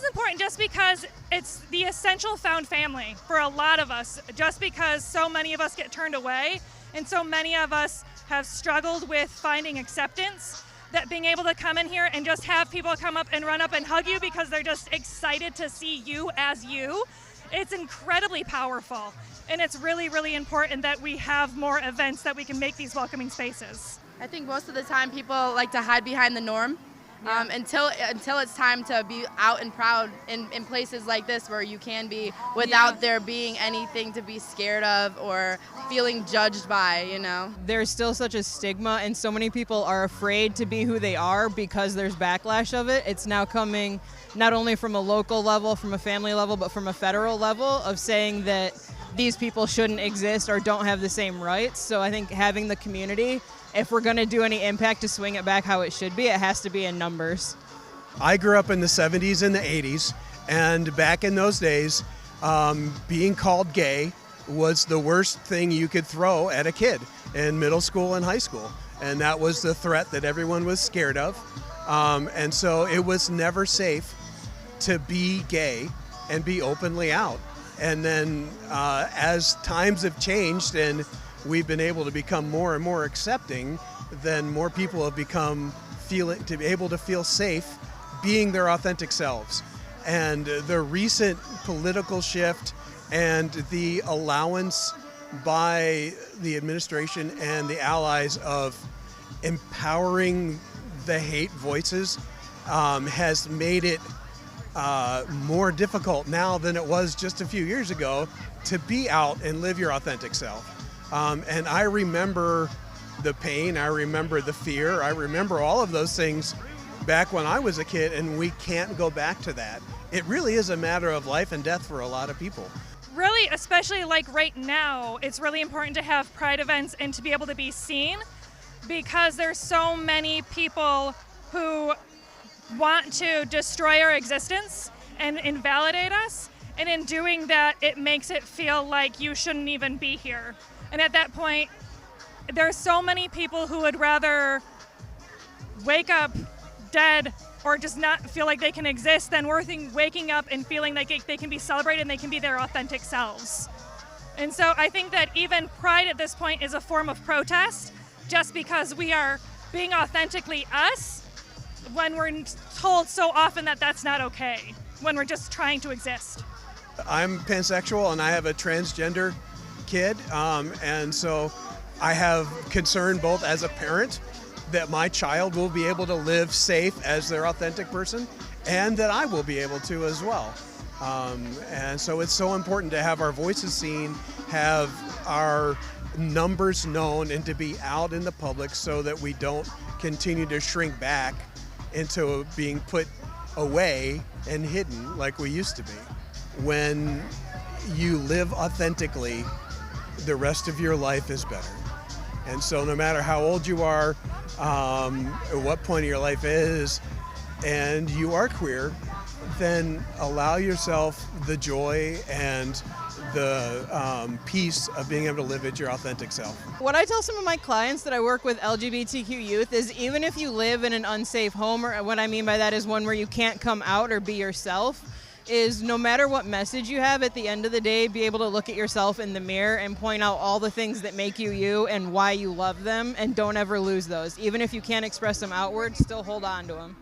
important just because it's the essential found family for a lot of us, just because so many of us get turned away and so many of us have struggled with finding acceptance, that being able to come in here and just have people come up and run up and hug you because they're just excited to see you as you, it's incredibly powerful. And it's really, really important that we have more events that we can make these welcoming spaces. I think most of the time people like to hide behind the norm. Until it's time to be out and proud in places like this where you can be without there being anything to be scared of or feeling judged by, you know. There's still such a stigma, and so many people are afraid to be who they are because there's backlash of it. It's now coming not only from a local level, from a family level, but from a federal level of saying that these people shouldn't exist or don't have the same rights. So I think having the community, if we're going to do any impact to swing it back how it should be, it has to be in numbers. I grew up in the 70s and the 80s, and back in those days, being called gay was the worst thing you could throw at a kid in middle school and high school. And that was the threat that everyone was scared of. And so it was never safe to be gay and be openly out. And then as times have changed and we've been able to become more and more accepting, then more people have become able to feel safe being their authentic selves. And the recent political shift and the allowance by the administration and the allies of empowering the hate voices has made it more difficult now than it was just a few years ago to be out and live your authentic self. And I remember the pain, I remember the fear, I remember all of those things back when I was a kid, and we can't go back to that. It really is a matter of life and death for a lot of people. Really, especially like right now, it's really important to have Pride events and to be able to be seen, because there's so many people who want to destroy our existence and invalidate us. And in doing that, it makes it feel like you shouldn't even be here. And at that point, there's so many people who would rather wake up dead or just not feel like they can exist than waking up and feeling like they can be celebrated and they can be their authentic selves. And so I think that even Pride at this point is a form of protest, just because we are being authentically us when we're told so often that that's not okay, when we're just trying to exist. I'm pansexual and I have a transgender kid, and so I have concern both as a parent that my child will be able to live safe as their authentic person, and that I will be able to as well. And so it's so important to have our voices seen, have our numbers known, and to be out in the public so that we don't continue to shrink back into being put away and hidden like we used to be. When you live authentically, the rest of your life is better. And so no matter how old you are, what point of your life is, and you are queer, then allow yourself the joy and the peace of being able to live as your authentic self. What I tell some of my clients that I work with LGBTQ youth is, even if you live in an unsafe home, or what I mean by that is one where you can't come out or be yourself, is no matter what message you have, at the end of the day, be able to look at yourself in the mirror and point out all the things that make you you and why you love them, and don't ever lose those. Even if you can't express them outward, still hold on to them.